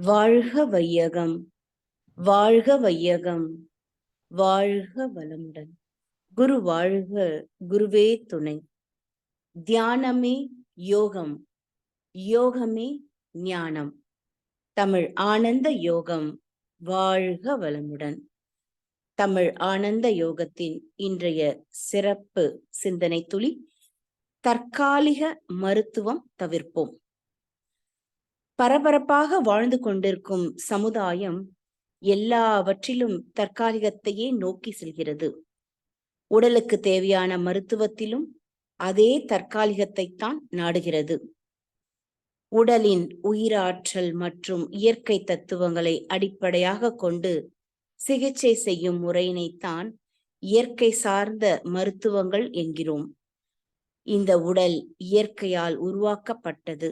வாழ்க வையகம், வாழ்க வையகம், வாழ்க வளமுடன். குரு வாழ்க, குருவே துணை. தியானமே யோகம், யோகமே ஞானம். தமிழ் ஆனந்த யோகம். வாழ்க வளமுடன். தமிழ் ஆனந்த யோகத்தின் இன்றைய சிறப்பு சிந்தனை துளி, தற்காலிக மருத்துவம் தவிர்ப்போம். பரபரப்பாக வாழ்ந்து கொண்டிருக்கும் சமுதாயம் எல்லாவற்றிலும் தற்காலிகத்தையே நோக்கி செல்கிறது. உடலுக்கு தேவையான மருத்துவத்திலும் அதே தற்காலிகத்தைத்தான் நாடுகிறது. உடலின் உயிராற்றல் மற்றும் இயற்கை தத்துவங்களை அடிப்படையாக கொண்டு சிகிச்சை செய்யும் முறையினைத்தான் இயற்கை சார்ந்த மருத்துவங்கள் என்கிறோம். இந்த உடல் இயற்கையால் உருவாக்கப்பட்டது.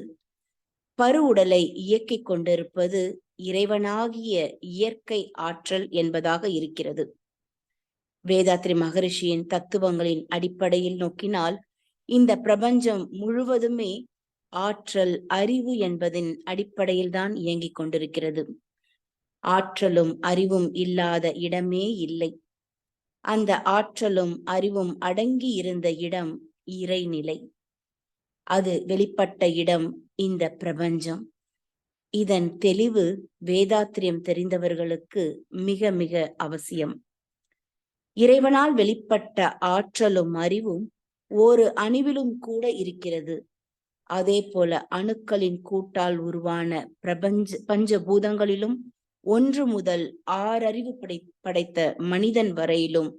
பருவுடலை இயக்கிக் கொண்டிருப்பது இறைவனாகிய இயற்கை ஆற்றல் என்பதாக இருக்கிறது. வேதாத்ரி மகரிஷியின் தத்துவங்களின் அடிப்படையில் நோக்கினால் இந்த பிரபஞ்சம் முழுவதுமே ஆற்றல், அறிவு என்பதின் அடிப்படையில்தான் இயங்கிக் கொண்டிருக்கிறது. ஆற்றலும் அறிவும் இல்லாத இடமே இல்லை. அந்த ஆற்றலும் அறிவும் அடங்கி இருந்த இடம் இறைநிலை. அது வெளிப்பட்ட இடம் இந்த பிரபஞ்சம். இதன் தெளிவு வேதாத்திரியம் தெரிந்தவர்களுக்கு மிக மிக அவசியம். இறைவனால் வெளிப்பட்ட ஆற்றலும் அறிவும் ஒரு அணுவிலும் கூட இருக்கிறது. அதே போல அணுக்களின் கூட்டால் உருவான பஞ்சபூதங்களிலும் 1 முதல் 6 அறிவு படைத்த மனிதன் வரையிலும்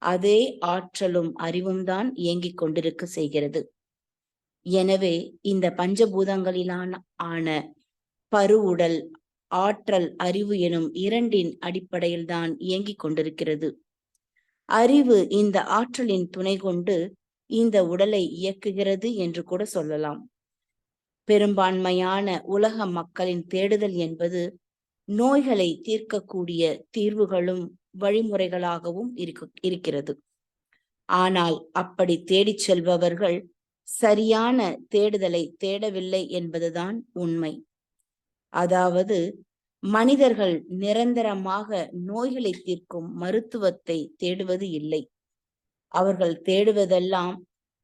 அதே ஆற்றலும் அறிவும் தான் இயங்கிக் கொண்டிருக்க செய்கிறது. எனவே இந்த பஞ்சபூதங்களிலான பருவுடல், ஆற்றல், அறிவு எனும் 2இன் அடிப்படையில்தான் இயங்கிக் கொண்டிருக்கிறது. அறிவு இந்த ஆற்றலின் துணை கொண்டு இந்த உடலை இயக்குகிறது என்று கூட சொல்லலாம். பெரும்பான்மையான உலக மக்களின் தேடுதல் என்பது நோய்களை தீர்க்கக்கூடிய தீர்வுகளும் வழிமுறைகளாகவும் இருக்கிறது. ஆனால் அப்படி தேடிச் செல்பவர்கள் சரியான தேடுதலை தேடவில்லை என்பதுதான் உண்மை. அதாவது மனிதர்கள் நிரந்தரமாக நோய்களை தீர்க்கும் மருத்துவத்தை தேடுவது இல்லை. அவர்கள் தேடுவதெல்லாம்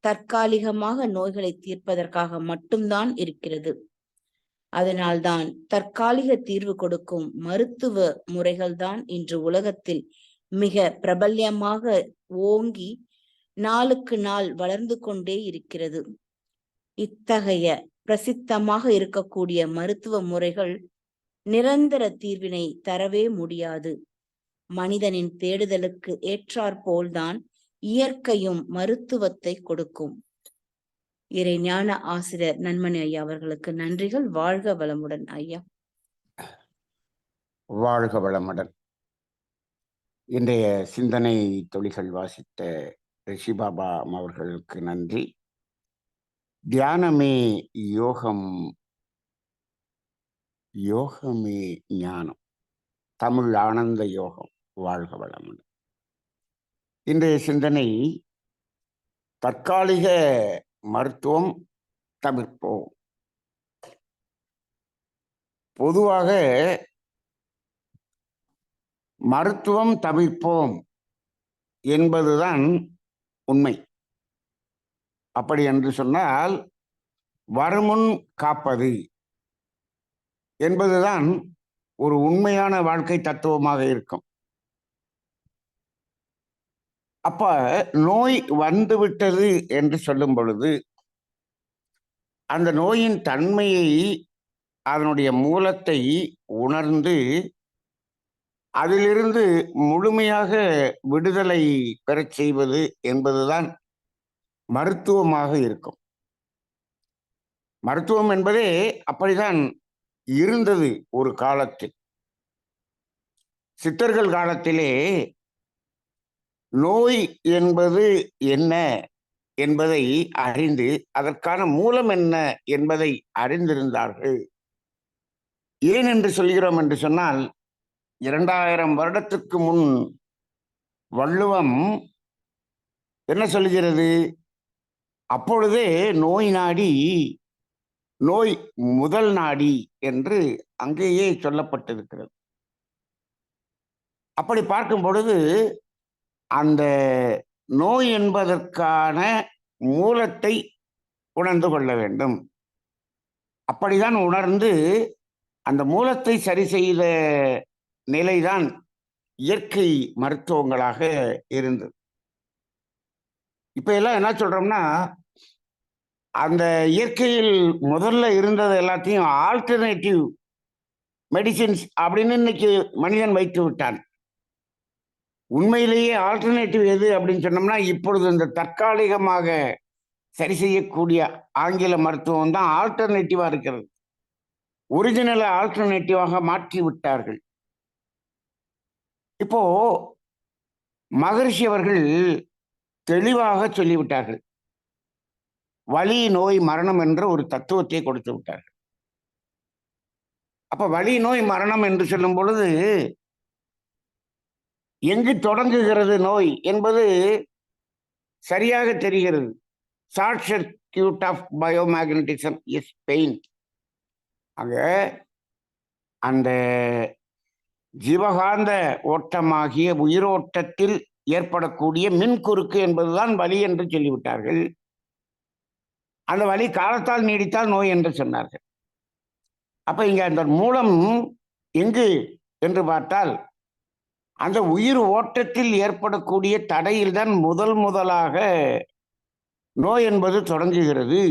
தற்காலிகமாக நோய்களை தீர்ப்பதற்காக மட்டும்தான் இருக்கிறது. அதனால்தான் தற்காலிக தீர்வு கொடுக்கும் மருத்துவ முறைகள்தான் இன்று உலகத்தில் மிக பிரபல்யமாக ஓங்கி நாளுக்கு நாள் வளர்ந்து கொண்டே இருக்கிறது. இத்தகைய பிரசித்தமாக இருக்கக்கூடிய மருத்துவ முறைகள் நிரந்தர தீர்வினை தரவே முடியாது. மனிதனின் தேடுதலுக்கு ஏற்றாற்போல்தான் இயற்கையும் மருத்துவத்தை கொடுக்கும். இறை ஞான ஆசிரியர் நன்மணி ஐயா அவர்களுக்கு நன்றிகள். வாழ்க வளமுடன் ஐயா. வாழ்க வளமுடன். இன்றைய சிந்தனை துளிகள் வாசித்த ரிஷி பாபா அவர்களுக்கு நன்றி. தியானமே யோகம், யோகமே ஞானம். தமிழ் ஆனந்த யோகம். வாழ்க வளமுடன். இன்றைய சிந்தனை, தற்காலிக மருத்துவம் தவிர்ப்போம். பொதுவாக மருத்துவம் தவிர்ப்போம் என்பதுதான் உண்மை. அப்படி என்று சொன்னால் வருமுன் காப்பது என்பதுதான் ஒரு உண்மையான வாழ்க்கை தத்துவமாக இருக்கும். அப்ப நோய் வந்துவிட்டது என்று சொல்லும் பொழுது அந்த நோயின் தன்மையை, அதனுடைய மூலத்தை உணர்ந்து அதிலிருந்து முழுமையாக விடுதலை பெறச் செய்வது என்பதுதான் மருத்துவமாக இருக்கும். மருத்துவம் என்பதே அப்படிதான் இருந்தது ஒரு காலத்தில். சித்தர்கள் காலத்திலே நோய் என்பது என்ன என்பதை அறிந்து அதற்கான மூலம் என்ன என்பதை அறிந்திருந்தார்கள். ஏன் என்று சொல்கிறோம் என்று சொன்னால், 2000 வருடத்துக்கு முன் வள்ளுவம் என்ன சொல்கிறது? அப்பொழுதே நோய் நாடி நோய் முதல் நாடி என்று அங்கேயே சொல்லப்பட்டிருக்கிறது. அப்படி பார்க்கும் பொழுது அந்த நோய் என்பதற்கான மூலத்தை உணர்ந்து கொள்ள வேண்டும். அப்படிதான் உணர்ந்து அந்த மூலத்தை சரி செய்த நிலைதான் இயற்கை மருத்துவங்களாக இருந்தது. இப்ப எல்லாம் என்ன சொல்றோம்னா, அந்த இயற்கையில் முதல்ல இருந்தது எல்லாத்தையும் ஆல்டர்னேட்டிவ் மெடிசின்ஸ் அப்படின்னு இன்னைக்கு மனிதன் வைத்து விட்டான். உண்மையிலேயே ஆல்டர்னேட்டிவ் எது அப்படின்னு சொன்னோம்னா, இப்பொழுது இந்த தற்காலிகமாக சரி செய்யக்கூடிய ஆங்கில மருத்துவம் தான் ஆல்டர்னேட்டிவா இருக்கிறது. ஒரிஜினலை ஆல்டர்னேட்டிவாக மாற்றி விட்டார்கள். இப்போ மகரிஷி அவர்கள் தெளிவாக சொல்லிவிட்டார்கள். வலி, நோய், மரணம் என்ற ஒரு தத்துவத்தை கொடுத்து விட்டார்கள். அப்ப வலி, நோய், மரணம் என்று சொல்லும் பொழுது எங்கு தொடங்குகிறது நோய் என்பது சரியாக தெரிகிறது. Short circuit of biomagnetism is pain. ஆக அந்த ஜீவகாந்த ஓட்டமாகிய உயிரோட்டத்தில் ஏற்படக்கூடிய மின்குறுக்கு என்பதுதான் வலி என்று சொல்லிவிட்டார்கள். அந்த வலி காலத்தால் நீடித்தால் நோய் என்று சொன்னார்கள். அப்ப இங்க அந்த மூலம் எங்கு என்று பார்த்தால் அந்த உயிர் ஓட்டத்தில் ஏற்படக்கூடிய தடையில்தான் முதலாக நோய் என்பது தொடங்குகிறது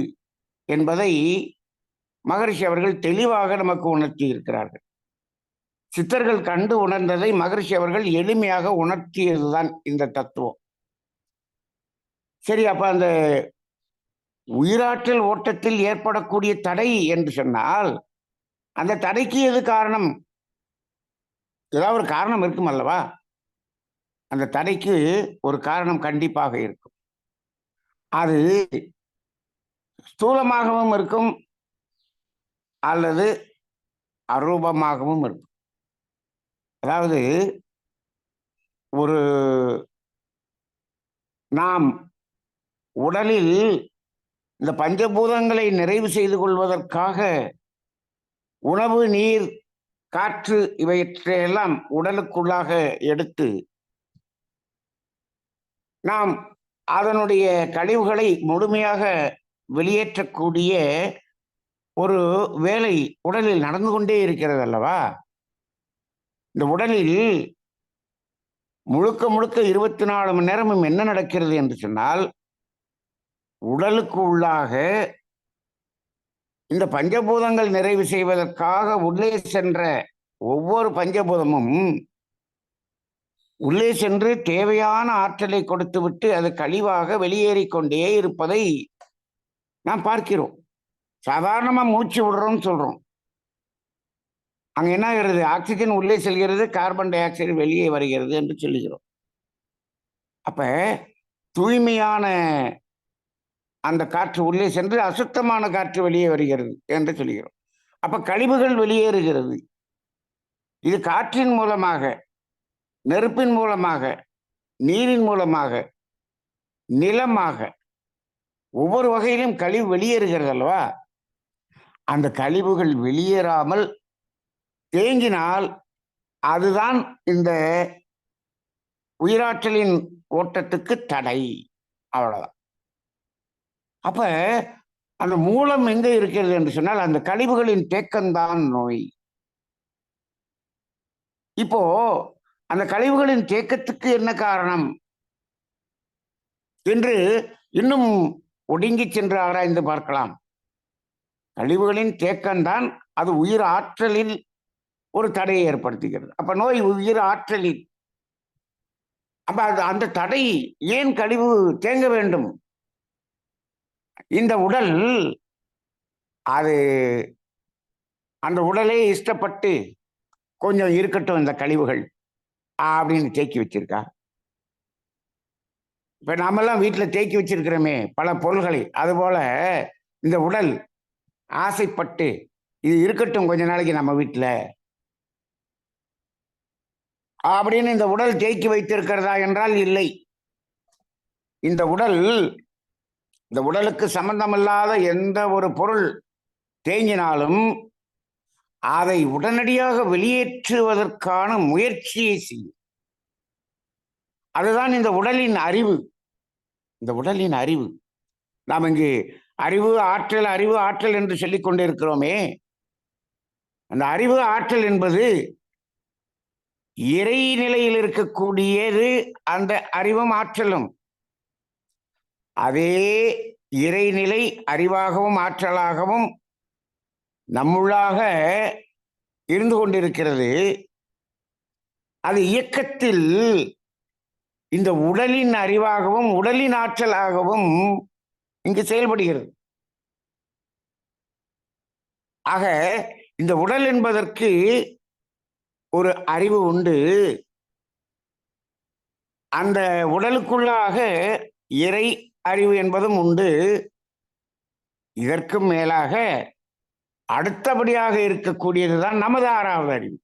என்பதை மகரிஷி அவர்கள் தெளிவாக நமக்கு உணர்த்தி இருக்கிறார்கள். சித்தர்கள் கண்டு உணர்ந்ததை மகரிஷி அவர்கள் எளிமையாக உணர்த்தியதுதான் இந்த தத்துவம். சரி, அப்ப அந்த உயிராற்றல் ஓட்டத்தில் ஏற்படக்கூடிய தடை என்று சொன்னால் அந்த தடைக்கு எது காரணம்? ஏதாவது ஒரு காரணம் இருக்கும் அல்லவா? அந்த தடைக்கு ஒரு காரணம் கண்டிப்பாக இருக்கும். அது ஸ்தூலமாகவும் இருக்கும் அல்லது அரூபமாகவும் இருக்கும். அதாவது ஒரு நாம் உடலில் இந்த பஞ்சபூதங்களை நிறைவு செய்து கொள்வதற்காக உணவு, நீர், காற்று இவற்றையெல்லாம் உடலுக்குள்ளாக எடுத்து நாம் அதனுடைய கழிவுகளை முழுமையாக வெளியேற்றக்கூடிய ஒரு வேலை உடலில் நடந்து கொண்டே இருக்கிறது அல்லவா? இந்த உடலில் முழுக்க 24 மணி நேரமும் என்ன நடக்கிறது என்று சொன்னால், உடலுக்கு உள்ளாக இந்த பஞ்சபூதங்கள் நிறைவு செய்வதற்காக உள்ளே சென்ற ஒவ்வொரு பஞ்சபூதமும் உள்ளே சென்று தேவையான ஆற்றலை கொடுத்துவிட்டு அது கழிவாக வெளியேறிக்கொண்டே இருப்பதை நாம் பார்க்கிறோம். சாதாரணமா மூச்சு விடுறோம்னு சொல்றோம். அங்க என்ன ஆகிறது? ஆக்சிஜன் உள்ளே செல்கிறது, கார்பன் டை ஆக்சைடு வெளியே வருகிறது என்று சொல்லுகிறோம். அப்ப தூய்மையான அந்த காற்று உள்ளே சென்று அசுத்தமான காற்று வெளியே வருகிறது என்று சொல்கிறோம். அப்ப கழிவுகள் வெளியேறுகிறது. இது காற்றின் மூலமாக, நெருப்பின் மூலமாக, நீரின் மூலமாக, நிலமாக ஒவ்வொரு வகையிலும் கழிவு வெளியேறுகிறது அல்லவா? அந்த கழிவுகள் வெளியேறாமல் தேங்கினால் அதுதான் இந்த உயிராற்றலின் ஓட்டத்துக்கு தடை. அவ்வளவுதான். அப்ப அந்த மூலம் எங்க இருக்கிறது என்று சொன்னால் அந்த கழிவுகளின் தேக்கம்தான் நோய். இப்போ அந்த கழிவுகளின் தேக்கத்துக்கு என்ன காரணம் என்று இன்னும் ஒடுங்கி சென்று ஆராய்ந்து பார்க்கலாம். கழிவுகளின் தேக்கம்தான் அது உயிர் ஆற்றலில் ஒரு தடையை ஏற்படுத்துகிறது. அப்ப நோய் உயிர் ஆற்றலில். அப்ப அந்த தடை ஏன் கழிவு தேங்க வேண்டும்? இந்த உடல் அது அந்த உடலே இஷ்டப்பட்டு கொஞ்சம் இருக்கட்டும் இந்த கழிவுகள் அப்படின்னு தேக்கி வச்சிருக்கா? இப்ப நாமெல்லாம் வீட்டுல தேக்கி வச்சிருக்கிறோமே பல பொருள்களை, அதுபோல இந்த உடல் ஆசைப்பட்டு இது இருக்கட்டும் கொஞ்ச நாளைக்கு நம்ம வீட்டுல அப்படின்னு இந்த உடல் தேக்கி வைத்திருக்கிறதா என்றால் இல்லை. இந்த உடலுக்கு சம்பந்தமில்லாத எந்த ஒரு பொருள் தேங்கினாலும் அதை உடனடியாக வெளியேற்றுவதற்கான முயற்சியை செய்யும். அதுதான் இந்த உடலின் அறிவு. இந்த உடலின் அறிவு. நாம் இங்கு அறிவு ஆற்றல் என்று சொல்லிக் கொண்டிருக்கிறோமே, அந்த அறிவு ஆற்றல் என்பது இறைநிலையில் இருக்கக்கூடியது. அந்த அறிவும் ஆற்றலும் அதே இறைநிலை அறிவாகவும் ஆற்றலாகவும் நம்முள்ளாக இருந்து கொண்டிருக்கிறது. அது இயக்கத்தில் இந்த உடலின் அறிவாகவும் உடலின் ஆற்றலாகவும் இங்கு செயல்படுகிறது. ஆக இந்த உடல் என்பதற்கு ஒரு அறிவு உண்டு. அந்த உடலுக்குள்ளாக இறை அறிவு என்பதும் உண்டு. இதற்கும் மேலாக அடுத்தபடியாக இருக்கக்கூடியதுதான் நமது 6வது அறிவு.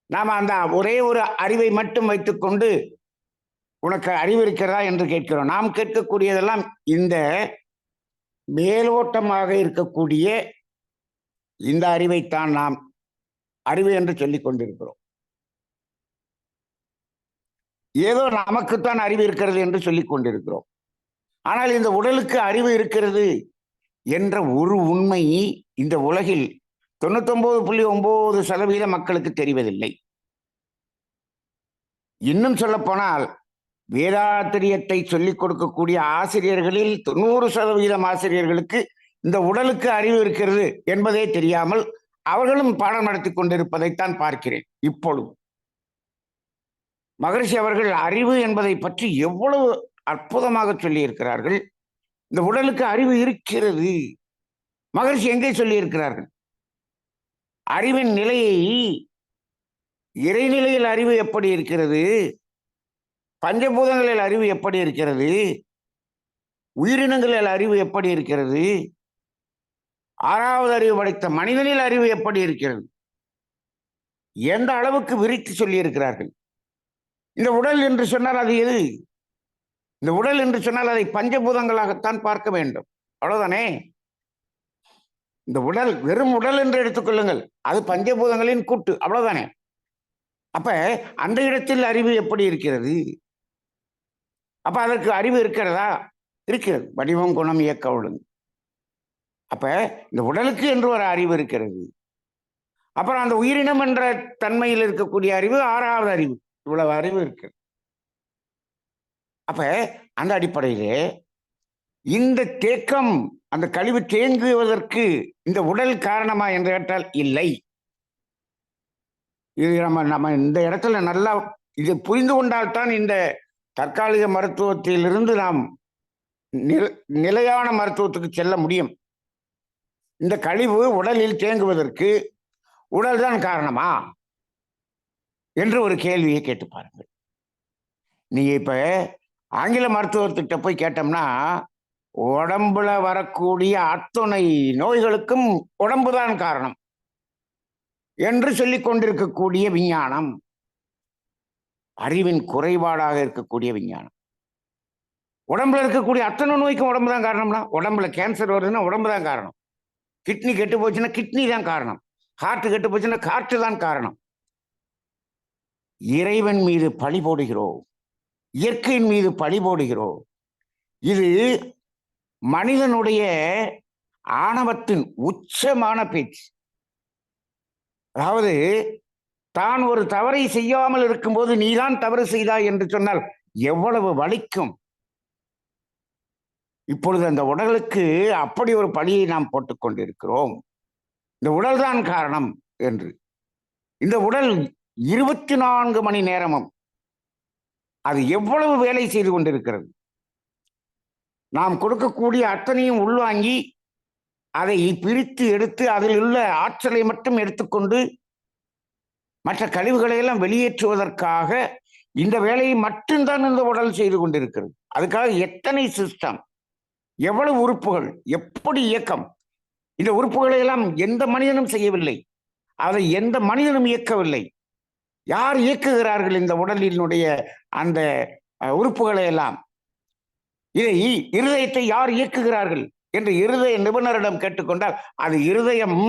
நாம் அந்த ஒரே ஒரு அறிவை மட்டும் வைத்துக்கொண்டு உனக்கு அறிவு இருக்கிறதா என்று கேட்கிறோம். நாம் கேட்கக்கூடியதெல்லாம் இந்த மேலோட்டமாக இருக்கக்கூடிய இந்த அறிவைத்தான் நாம் அறிவு என்று சொல்லிக் கொண்டிருக்கிறோம். ஏதோ நமக்குத்தான் அறிவு இருக்கிறது என்று சொல்லிக் கொண்டிருக்கிறோம். ஆனால் இந்த உடலுக்கு அறிவு இருக்கிறது என்ற ஒரு உண்மை இந்த உலகில் 99.9% மக்களுக்கு தெரிவதில்லை. இன்னும் சொல்லப்போனால் வேதாத்திரியத்தை சொல்லிக் கொடுக்கக்கூடிய ஆசிரியர்களில் 90% ஆசிரியர்களுக்கு இந்த உடலுக்கு அறிவு இருக்கிறது என்பதே தெரியாமல் அவர்களும் பாடம் நடத்தி கொண்டிருப்பதைத்தான் பார்க்கிறேன். இப்பொழுது மகரிஷி அவர்கள் அறிவு என்பதை பற்றி எவ்வளவு அற்புதமாக சொல்லி இருக்கிறார்கள். இந்த உடலுக்கு அறிவு இருக்கிறது. மகரிஷி எங்கே சொல்லி இருக்கிறார்கள்? அறிவின் நிலையை, இறைநிலையில் அறிவு எப்படி இருக்கிறது, பஞ்சபூதங்களில் அறிவு எப்படி இருக்கிறது, உயிரினங்களில் அறிவு எப்படி இருக்கிறது, 6வது அறிவு படைத்த மனிதனில் அறிவு எப்படி இருக்கிறது, எந்த அளவுக்கு விரித்து சொல்லி இருக்கிறார்கள். இந்த உடல் என்று சொன்னால் அது எது? இந்த உடல் என்று சொன்னால் அதை பஞ்சபூதங்களாகத்தான் பார்க்க வேண்டும். அவ்வளவுதானே? இந்த உடல் வெறும் உடல் என்று எடுத்துக்கொள்ளுங்கள், அது பஞ்சபூதங்களின் கூட்டு. அவ்வளவுதானே? அப்ப அந்த இடத்தில் அறிவு எப்படி இருக்கிறது? அப்ப அதற்கு அறிவு இருக்கிறதா? இருக்கிறது. வடிவம், குணம், இயக்க ஒழுங்கு. அப்ப இந்த உடலுக்கு என்று ஒரு அறிவு இருக்கிறது. அப்புறம் அந்த உயிரினம் என்ற தன்மையில் இருக்கக்கூடிய அறிவு 6வது அறிவு. இவ்வளவு அறிவு இருக்கு. அப்ப அந்த அடிப்படையிலே இந்த தேக்கம், அந்த கழிவு தேங்குவதற்கு இந்த உடல் காரணமா என்று கேட்டால் இல்லை. இது நம்ம இந்த இடத்துல நல்லா இதை புரிந்து கொண்டால்தான் இந்த தற்காலிக மருத்துவத்திலிருந்து நாம் நிலையான மருத்துவத்துக்கு செல்ல முடியும். இந்த கழிவு உடலில் தேங்குவதற்கு உடல் தான் காரணமா என்று ஒரு கேள்வியை கேட்டு பாருங்கள். நீங்க இப்ப ஆங்கில மருத்துவத்திட்ட போய் கேட்டோம்னா, உடம்புல வரக்கூடிய அத்துணை நோய்களுக்கும் உடம்புதான் காரணம் என்று சொல்லிக் கொண்டிருக்கக்கூடிய விஞ்ஞானம், அறிவின் குறைபாடாக இருக்கக்கூடிய விஞ்ஞானம். உடம்புல இருக்கக்கூடிய அத்தனை நோய்க்கும் உடம்பு தான் காரணம்னா, உடம்புல கேன்சர் வருதுன்னா உடம்பு தான் காரணம். கிட்னி கெட்டு போச்சுன்னா கிட்னி தான் காரணம். ஹார்ட் கெட்டு போச்சுன்னா ஹார்ட் தான் காரணம். இறைவன் மீது பழி போடுகிறோம், இயற்கையின் மீது பழி போடுகிறோம். இது மனிதனுடைய ஆணவத்தின் உச்சமான பேச்சு. அதாவது தான் ஒரு தவறை செய்யாமல் இருக்கும்போது நீதான் தவறு செய்தாய் என்று சொன்னால் எவ்வளவு வலிக்கும். இப்பொழுது அந்த உடலுக்கு அப்படி ஒரு பழியை நாம் போட்டுக் கொண்டிருக்கிறோம். இந்த உடல் தான் காரணம் என்று. இந்த உடல் 24 மணி நேரமும் அது எவ்வளவு வேலை செய்து கொண்டிருக்கிறது. நாம் கொடுக்கக்கூடிய அத்தனையும் உள்வாங்கி அதை பிரித்து எடுத்து அதில் உள்ள ஆற்றலை மட்டும் எடுத்துக்கொண்டு மற்ற கழிவுகளை எல்லாம் வெளியேற்றுவதற்காக இந்த வேலையை மட்டும்தான் இந்த உடல் செய்து கொண்டிருக்கிறது. அதுக்காக எத்தனை சிஸ்டம், எவ்வளவு உறுப்புகள், எப்படி இயக்கம். இந்த உறுப்புகளை எல்லாம் எந்த மனிதனும் செய்யவில்லை, அதை எந்த மனிதனும் இயக்கவில்லை. யார் இயக்குகிறார்கள் இந்த உடலினுடைய அந்த உறுப்புகளை எல்லாம்? இதை, இருதயத்தை யார் இயக்குகிறார்கள்? என்று இருதய நிபுணரிடம் கேட்டுக்கொண்டால் அது இருதயம்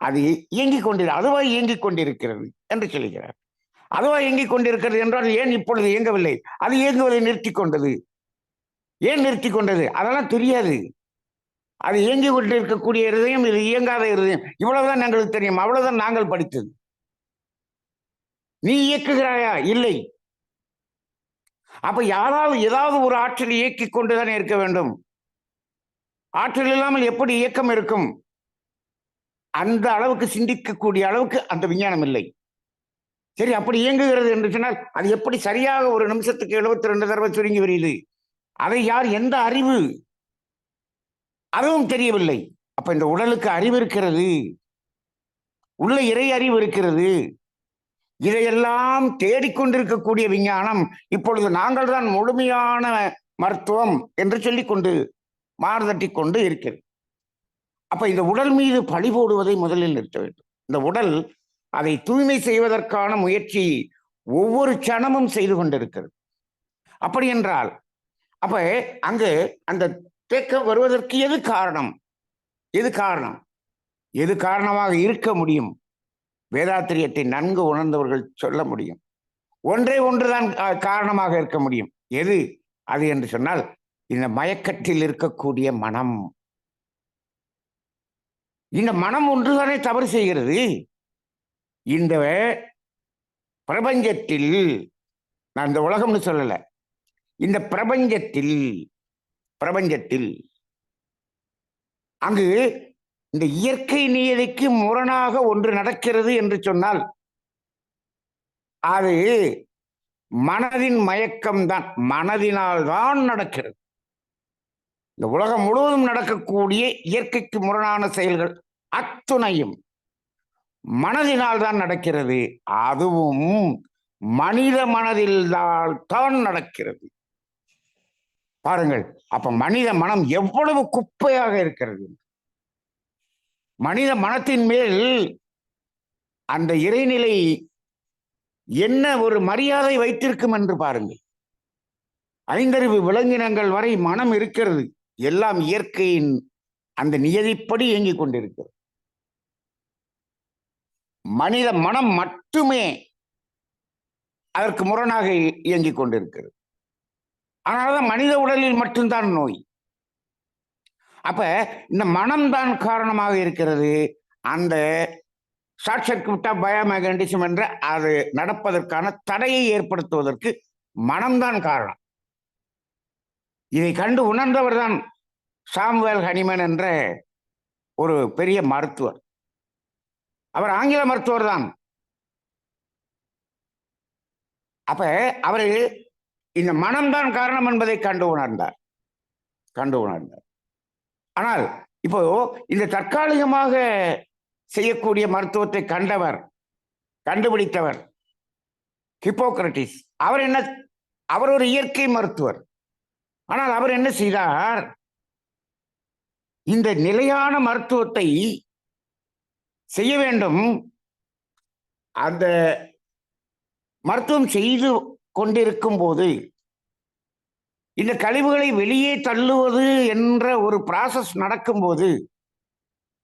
அது இயங்கிக் கொண்டிரு அதுவாக இயங்கிக் கொண்டிருக்கிறது என்று சொல்கிறார். அதுவாக இயங்கிக் கொண்டிருக்கிறது என்றால் ஏன் இப்பொழுது இயங்கவில்லை? அது இயங்குவதை நிறுத்தி கொண்டது. ஏன் நிறுத்தி கொண்டது? அதெல்லாம் தெரியாது. அது இயங்கிக் கொண்டிருக்கக்கூடிய இருதயம், இது இயங்காத இருதயம், இவ்வளவுதான் எங்களுக்கு தெரியும். அவ்வளவுதான் நாங்கள் படித்தது. நீ இயக்குகிறாயா? இல்லை. அப்ப ஏதாவது ஒரு ஆற்றல் இயக்கிக் கொண்டுதான் இருக்க வேண்டும். ஆற்றல் இல்லாமல் எப்படி இயக்கம் இருக்கும்? அந்த அளவுக்கு சிந்திக்கக்கூடிய அளவுக்கு அந்த விஞ்ஞானம் இல்லை. சரி, அப்படி இயங்குகிறது என்று சொன்னால் அது எப்படி சரியாக ஒரு நிமிஷத்துக்கு 72 தடவை சுருங்கி வருகிறது? அதை யார், எந்த அறிவு? அதுவும் தெரியவில்லை. அப்ப இந்த உடலுக்கு அறிவு இருக்கிறது, உள்ள இறை அறிவு இருக்கிறது. இதையெல்லாம் தேடிக்கொண்டிருக்கக்கூடிய விஞ்ஞானம் இப்பொழுது நாங்கள் தான் முழுமையான மருத்துவம் என்று சொல்லிக்கொண்டு மாறுதட்டி கொண்டு இருக்கிறது. அப்ப இந்த உடல் மீது பழி போடுவதை முதலில் நிறுத்த வேண்டும். இந்த உடல் அதை தூய்மை செய்வதற்கான முயற்சி ஒவ்வொரு கணமும் செய்து கொண்டிருக்கிறது. அப்படி என்றால் அப்ப அங்கு அந்த தேக்கம் வருவதற்கு எது காரணம்? எது காரணமாக இருக்க முடியும்? வேதாத்திரியத்தை நன்கு உணர்ந்தவர்கள் சொல்ல முடியும். ஒன்றே ஒன்றுதான் காரணமாக இருக்க முடியும். எது அது என்று சொன்னால் இந்த மயக்கத்தில் இருக்கக்கூடிய மனம். இந்த மனம் ஒன்றுதானே தவறு செய்கிறது. இந்த பிரபஞ்சத்தில், நான் இந்த உலகம்னு சொல்லல, இந்த பிரபஞ்சத்தில் அங்கு இந்த இயற்கை நியதிக்கு முரணாக ஒன்று நடக்கிறது என்று சொன்னால் அது மனதின் மயக்கம்தான். மனதினால் தான் நடக்கிறது. இந்த உலகம் முழுவதும் நடக்கக்கூடிய இயற்கைக்கு முரணான செயல்கள் அத்துணையும் மனதினால் தான் நடக்கிறது. அதுவும் மனித மனதில் தான் நடக்கிறது. பாருங்கள், அப்ப மனித மனம் எவ்வளவு குப்பையாக இருக்கிறது. மனித மனத்தின் மேல் அந்த இறைநிலை என்ன ஒரு மரியாதை வைத்திருக்கும் என்று பாருங்கள். ஐந்தறிவு விலங்கினங்கள் வரை மனம் இருக்கிறது. எல்லாம் இயற்கையின் அந்த நியதிப்படி இயங்கிக் கொண்டிருக்கிறது. மனித மனம் மட்டுமே அதற்கு முரணாக இயங்கிக் கொண்டிருக்கிறது. அதனாலதான் மனித உடலில் மட்டும்தான் நோய். அப்ப இந்த மனம்தான் காரணமாக இருக்கிறது. அந்த ஷார்ட் சர்க்யூட் ஆஃப் பயோமேக்னடிசம் என்ற அது நடப்பதற்கான தடையை ஏற்படுத்துவதற்கு மனம்தான் காரணம். இதை கண்டு உணர்ந்தவர் தான் சாமுவேல் ஹனிமன் என்ற ஒரு பெரிய மருத்துவர். அவர் ஆங்கில மருத்துவர் தான். அப்ப அவரு இந்த மனம்தான் காரணம் என்பதை கண்டு உணர்ந்தார். ஆனால் இப்போ இந்த தற்காலிகமாக செய்யக்கூடிய மருத்துவத்தை கண்டுபிடித்தவர் ஹிப்போக்ரட்டிஸ். அவர் ஒரு இயற்கை மருத்துவர். ஆனால் அவர் என்ன செய்தார்? இந்த நிலையான மருத்துவத்தை செய்ய வேண்டும். அந்த மருத்துவம் செய்து கொண்டிருக்கும் போது இந்த கழிவுகளை வெளியே தள்ளுவது என்ற ஒரு ப்ராசஸ் நடக்கும்போது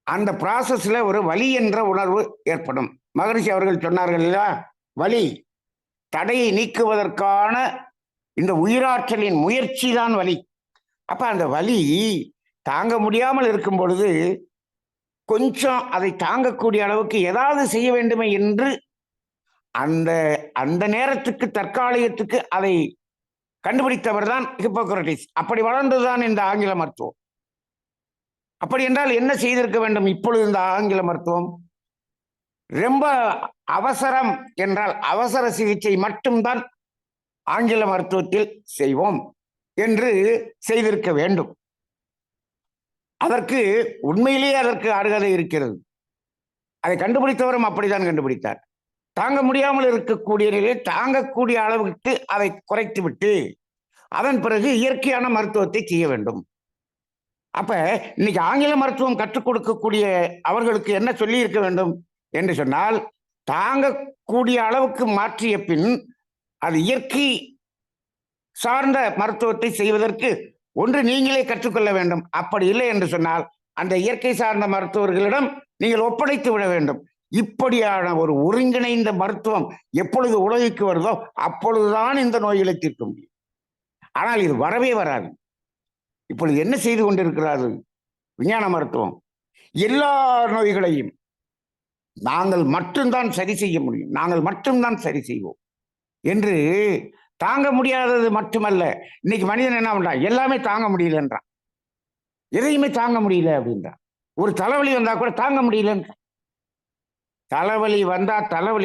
அந்த ப்ராசஸ்ல ஒரு வலி என்ற உணர்வு ஏற்படும். மகரிஷி அவர்கள் சொன்னார்கள் இல்லையா, வலி தடையை நீக்குவதற்கான இந்த உயிராற்றலின் முயற்சி தான் வலி. அப்ப அந்த வலி தாங்க முடியாமல் இருக்கும் பொழுது கொஞ்சம் அதை தாங்கக்கூடிய அளவுக்கு ஏதாவது செய்ய வேண்டுமே என்று அந்த அந்த நேரத்துக்கு தற்காலிகத்துக்கு அதை கண்டுபிடித்தவர் தான் ஹிப்போக்ரட்டிஸ். அப்படி வளர்ந்ததுதான் இந்த ஆங்கில மருத்துவம். அப்படி என்றால் என்ன செய்திருக்க வேண்டும் இப்பொழுது இந்த ஆங்கில மருத்துவம்? ரொம்ப அவசரம் என்றால் அவசர சிகிச்சை மட்டும்தான் ஆங்கில மருத்துவத்தில் செய்வோம் என்று செய்திருக்க வேண்டும். அதற்கு உண்மையிலேயே அதற்கு அருகதை இருக்கிறது. அதை கண்டுபிடித்தவரும் அப்படித்தான் கண்டுபிடித்தார். தாங்க முடியாமல் இருக்கக்கூடிய நிலையை தாங்கக்கூடிய அளவுக்கு அதை குறைத்து விட்டு அதன் பிறகு இயற்கையான மருத்துவத்தை செய்ய வேண்டும். அப்ப இன்னைக்கு ஆங்கில மருத்துவம் கற்றுக் கொடுக்கக்கூடிய அவர்களுக்கு என்ன சொல்லி இருக்க வேண்டும் என்று சொன்னால், தாங்கக்கூடிய அளவுக்கு மாற்றிய பின் அது இயற்கை சார்ந்த மருத்துவத்தை செய்வதற்கு ஒன்று நீங்களே கற்றுக்கொள்ள வேண்டும். அப்படி இல்லை என்று சொன்னால் அந்த இயற்கை சார்ந்த மருத்துவர்களிடம் நீங்கள் ஒப்படைத்து விட வேண்டும். இப்படியான ஒரு ஒருங்கிணைந்த மருத்துவம் எப்பொழுது உலகிற்கு வருதோ அப்பொழுதுதான் இந்த நோய்களை தீர்க்க முடியும். ஆனால் இது வரவே வராது. இப்பொழுது என்ன செய்து கொண்டிருக்கிறார்கள் விஞ்ஞான மருத்துவம்? எல்லா நோய்களையும் நாங்கள் மட்டும்தான் சரி செய்ய முடியும், நாங்கள் மட்டும்தான் சரி செய்வோம் என்று. தாங்க முடியாதது மட்டுமல்ல, இன்னைக்கு மனிதன் என்ன பண்றான்? எல்லாமே தாங்க முடியலன்றான், எதையுமே தாங்க முடியல அப்படின்றான். ஒரு தலைவலி வந்தா கூட தாங்க முடியலன்றான். தலைவலி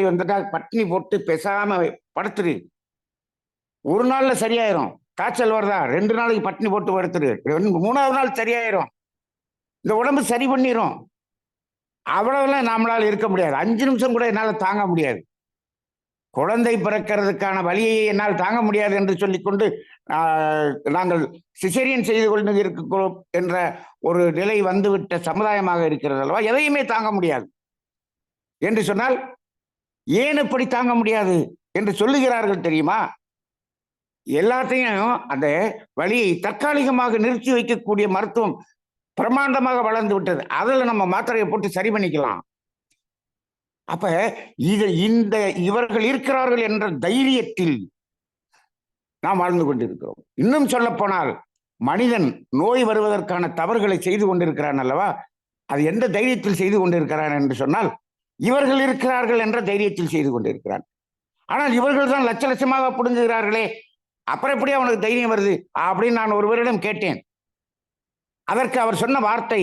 வந்துட்டா பட்டினி போட்டு பேசாம படுத்துரு, ஒரு நாள்ல சரியாயிரும். காய்ச்சல் வருதா 2 நாளைக்கு பட்டினி போட்டு படுத்துரு, 3ஆவது நாள் சரியாயிரும். இந்த உடம்பு சரி பண்ணிரும். அவ்வளவுலாம் நம்மளால இருக்க முடியாது. 5 நிமிஷம் கூட என்னால தாங்க முடியாது. குழந்தை பிறக்கிறதுக்கான வலியை என்னால் தாங்க முடியாது என்று சொல்லிக்கொண்டு நாங்கள் சிசேரியன் செய்து கொண்டு இருக்கிறோம் என்ற ஒரு நிலை வந்துவிட்ட சமுதாயமாக இருக்கிறது அல்லவா? எதையுமே தாங்க முடியாது என்று சொன்னால் ஏன் இப்படி தாங்க முடியாது என்று சொல்லுகிறார்கள் தெரியுமா? எல்லாத்தையும் அந்த வலியை தற்காலிகமாக நிறுத்தி வைக்கக்கூடிய மருத்துவம் பிரம்மாண்டமாக வளர்ந்து விட்டது. அதில் நம்ம மாத்திரையை போட்டு சரி பண்ணிக்கலாம். அப்ப இவர்கள் இருக்கிறார்கள் என்ற தைரியத்தில் நாம் வாழ்ந்து கொண்டிருக்கிறோம். இன்னும் சொல்ல போனால் மனிதன் நோய் வருவதற்கான தவறுகளை செய்து கொண்டிருக்கிறான் அல்லவா? அது எந்த தைரியத்தில் செய்து கொண்டிருக்கிறான் என்று சொன்னால், இவர்கள் இருக்கிறார்கள் என்ற தைரியத்தில் செய்து கொண்டிருக்கிறான். ஆனால் இவர்கள் தான் லட்ச லட்சமாக புடுங்குகிறார்களே, அப்புறம் எப்படி அவனுக்கு தைரியம் வருது அப்படின்னு நான் ஒருவரிடம் கேட்டேன். அதற்கு அவர் சொன்ன வார்த்தை,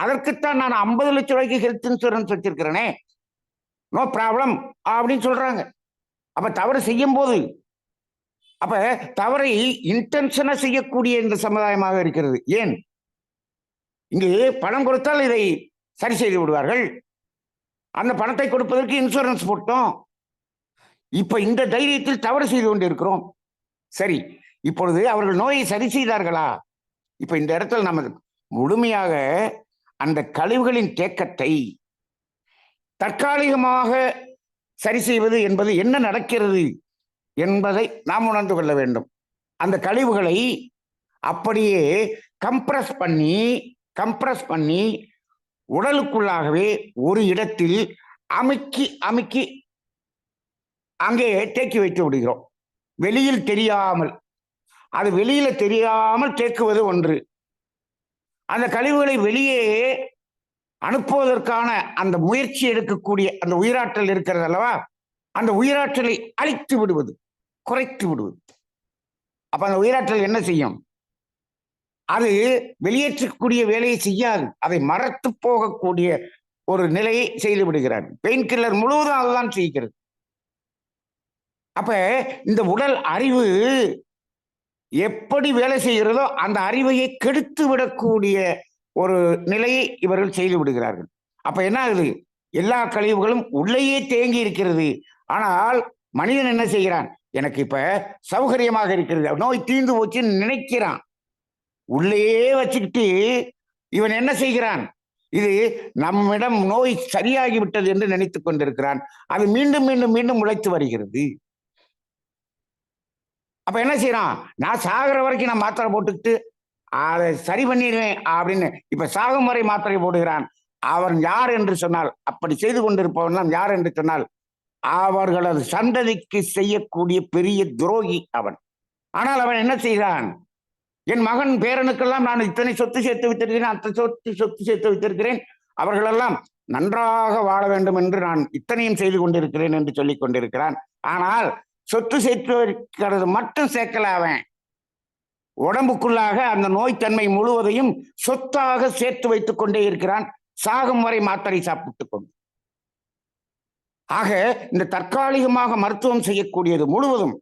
அதற்குத்தான் நான் 50 லட்சம் ரூபாய்க்கு ஹெல்த் இன்சூரன்ஸ் வச்சிருக்கிறேனே, நோ ப்ராப்ளம் அப்படின்னு சொல்றாங்க. அப்ப தவறு செய்யும் போது, அப்ப தவறை இன்டென்ஷனா செய்யக்கூடிய இந்த சமுதாயமாக இருக்கிறது. ஏன்? இங்கு பணம் கொடுத்தால் இதை சரி செய்து விடுவார்கள். அந்த பணத்தை கொடுப்பதற்கு இன்சூரன்ஸ் போட்டோம். இப்ப இந்த தைரியத்தில் தவறு செய்து கொண்டிருக்கிறோம். சரி, இப்பொழுது அவர்கள் நோயை சரி செய்தார்களா? இப்ப இந்த இடத்துல நம்ம முழுமையாக அந்த கழிவுகளின் தேக்கத்தை தற்காலிகமாக சரி செய்வது என்பது என்ன நடக்கிறது என்பதை நாம் உணர்ந்து கொள்ள வேண்டும். அந்த கழிவுகளை அப்படியே கம்ப்ரஸ் பண்ணி உடலுக்குள்ளாகவே ஒரு இடத்தில் அமுக்கி அங்கே தேக்கி வைத்து விடுகிறோம். வெளியில் தெரியாமல், அது வெளியில தெரியாமல் தேக்குவது ஒன்று. அந்த கழிவுகளை வெளியே அனுப்புவதற்கான அந்த முயற்சி எடுக்கக்கூடிய அந்த உயிராற்றல் இருக்கிறது அல்லவா? அந்த உயிராற்றலை அழித்து விடுவது, குறைத்து விடுவது. அப்ப அந்த உயிராற்றல் என்ன செய்யும்? அது வெளியேற்றக்கூடிய வேலையை செய்யாது, அதை மறத்து போகக்கூடிய ஒரு நிலையை செய்து விடுகிறார். பெயின் கில்லர் முழுவதும் அதுதான் செய்கிறது. அப்ப இந்த உடல் அறிவு எப்படி வேலை செய்கிறதோ அந்த அறிவையை கெடுத்து விடக்கூடிய ஒரு நிலையை இவர்கள் செய்து விடுகிறார்கள். அப்ப என்ன ஆகுது? எல்லா கழிவுகளும் உள்ளேயே தேங்கி இருக்கிறது. ஆனால் மனிதன் என்ன செய்கிறான்? எனக்கு இப்ப சௌகரியமாக இருக்கிறது, நோய் தீர்ந்து போச்சுன்னு நினைக்கிறான். உள்ளேயே வச்சுக்கிட்டு இவன் என்ன செய்கிறான்? இது நம்மிடம் நோய் சரியாகிவிட்டது என்று நினைத்துக் கொண்டிருக்கிறான். அது மீண்டும் மீண்டும் மீண்டும் உழைத்து வருகிறது. அப்ப என்ன செய்யறான்? நான் சாகிற வரைக்கும் நான் மாத்திரை போட்டுக்கிட்டு அதை சரி பண்ணிடுவேன் அப்படின்னு இப்ப சாகும் வரை மாத்திரை போடுகிறான். அவன் யார் என்று சொன்னால், அப்படி செய்து கொண்டிருப்பவன் யார் என்று சொன்னால், அவர்களது சந்ததிக்கு செய்யக்கூடிய பெரிய துரோகி அவன். ஆனால் அவன் என்ன செய்கிறான்? என் மகன் பேரனுக்கெல்லாம் நான் இத்தனை சொத்து சேர்த்து வைத்திருக்கிறேன், அத்தனை சொத்து சேர்த்து வைத்திருக்கிறேன், அவர்களெல்லாம் நன்றாக வாழ வேண்டும் என்று நான் இத்தனையும் செய்து கொண்டிருக்கிறேன் என்று சொல்லிக் கொண்டிருக்கிறான். ஆனால் சொத்து சேர்த்து வைக்கிறது மட்டும் சேர்க்கல, அவன் உடம்புக்குள்ளாக அந்த நோய்த்தன்மை முழுவதையும் சொத்தாக சேர்த்து வைத்துக் கொண்டே இருக்கிறான், சாகும் வரை மாத்திரை சாப்பிட்டுக் கொண்டு. ஆக இந்த தற்காலிகமாக மருத்துவம் செய்யக்கூடியது முழுவதும்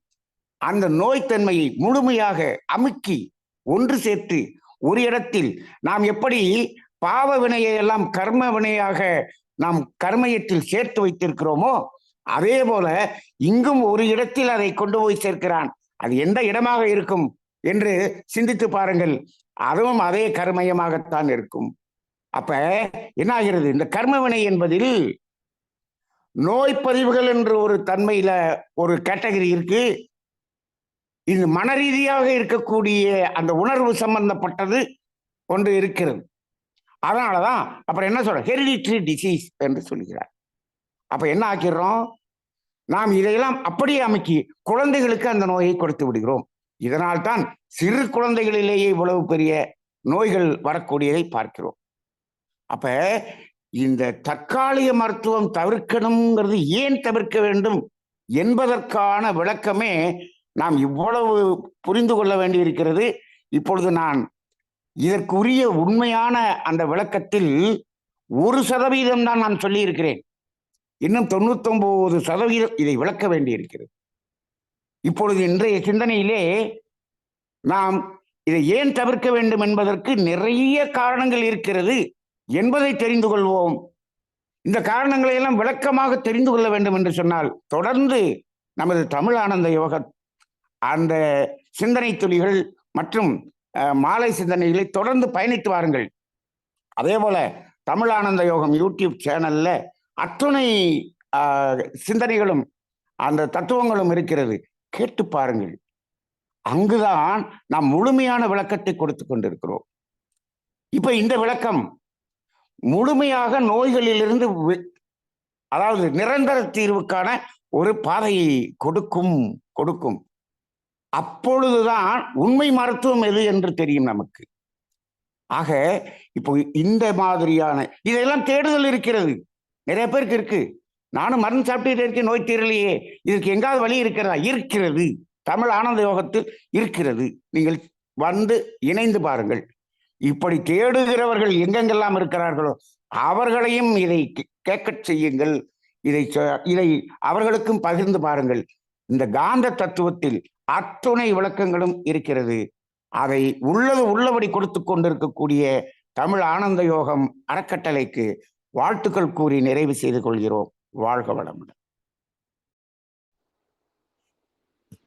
அந்த நோய்த்தன்மையை முழுமையாக அமுக்கி ஒன்று சேர்த்து ஒரு இடத்தில் நாம் எப்படி பாவ வினையை எல்லாம் கர்ம வினையாக நாம் கர்மயத்தில் சேர்த்து வைத்திருக்கிறோமோ, அதே போல இங்கும் ஒரு இடத்தில் அதை கொண்டு போய் சேர்க்கிறான். அது எந்த இடமாக இருக்கும் என்று சிந்தித்து பாருங்கள். அதுவும் அதே கர்மயமாகத்தான் இருக்கும். அப்ப என்ன ஆகிறது? இந்த கர்மவினை என்பதில் நோய் பதிவுகள் என்று ஒரு தன்மையில ஒரு கேட்டகரி இருக்கு, இது மன ரீதியாக இருக்கக்கூடிய அந்த உணர்வு சம்பந்தப்பட்டது ஒன்று இருக்கிறது. அதனாலதான் அப்புறம் என்ன சொல்ற, ஹெரிடிட்டரி டிசீஸ் என்று சொல்கிறார். அப்ப என்ன ஆக்கிறோம், நாம் இதையெல்லாம் அப்படியே அமைக்கி குழந்தைகளுக்கு அந்த நோயை கொடுத்து விடுகிறோம். இதனால் தான் சிறு குழந்தைகளிலேயே இவ்வளவு பெரிய நோய்கள் வரக்கூடியதை பார்க்கிறோம். அப்ப இந்த தற்காலிக மருத்துவம் தவிர்க்கணுங்கிறது ஏன் தவிர்க்க வேண்டும் என்பதற்கான விளக்கமே நாம் இவ்வளவு புரிந்து கொள்ள வேண்டியிருக்கிறது. இப்பொழுது நான் இதற்குரிய உண்மையான அந்த விளக்கத்தில் 1% தான் நான் சொல்லி இருக்கிறேன். இன்னும் 99% இதை விளக்க வேண்டியிருக்கிறது. இப்பொழுது இன்றைய சிந்தனையிலே நாம் இதை ஏன் தவிர்க்க வேண்டும் என்பதற்கு நிறைய காரணங்கள் இருக்கிறது என்பதை தெரிந்து கொள்வோம். இந்த காரணங்களை எல்லாம் விளக்கமாக தெரிந்து கொள்ள வேண்டும் என்று சொன்னால் தொடர்ந்து நமது தமிழ் ஆனந்த யோக அந்த சிந்தனை துளிகள் மற்றும் மாலை சிந்தனைகளை தொடர்ந்து பயணித்து வாருங்கள். அதே போல தமிழ் ஆனந்த யோகம் யூடியூப் சேனல்ல அத்துணை சிந்தனைகளும் அந்த தத்துவங்களும் இருக்கிறது, கேட்டு பாருங்கள். அங்குதான் நாம் முழுமையான விளக்கத்தை கொடுத்து கொண்டிருக்கிறோம். இப்ப இந்த விளக்கம் முழுமையாக நோய்களிலிருந்து அதாவது நிரந்தர தீர்வுக்கான ஒரு பாதையை கொடுக்கும். அப்பொழுதுதான் உண்மை மருத்துவம் எது என்று தெரியும் நமக்கு. ஆக இப்போ இந்த மாதிரியான இதெல்லாம் தேடுதல் இருக்கிறது, நிறைய பேருக்கு இருக்கு. நானும் மருந்து சாப்பிட்டு இருக்கேன், நோய் தீரலையே, இதுக்கு எங்காவது வழி இருக்கிறதா? இருக்கிறது, தமிழ் ஆனந்த யோகத்தில் இருக்கிறது. நீங்கள் வந்து இணைந்து பாருங்கள். இப்படி தேடுகிறவர்கள் எங்கெங்கெல்லாம் இருக்கிறார்களோ அவர்களையும் இதை கேட்க செய்யுங்கள். இதை அவர்களுக்கும் பகிர்ந்து பாருங்கள். இந்த காந்த தத்துவத்தில் அத்துணை விளக்கங்களும் இருக்கிறது. அதை உள்ளபடி கொடுத்து கொண்டிருக்கக்கூடிய தமிழ் ஆனந்த யோகம் அறக்கட்டளைக்கு வாழ்த்துக்கள் கூறி நிறைவு செய்து கொள்கிறோம். வாழ்க வளமுடன்.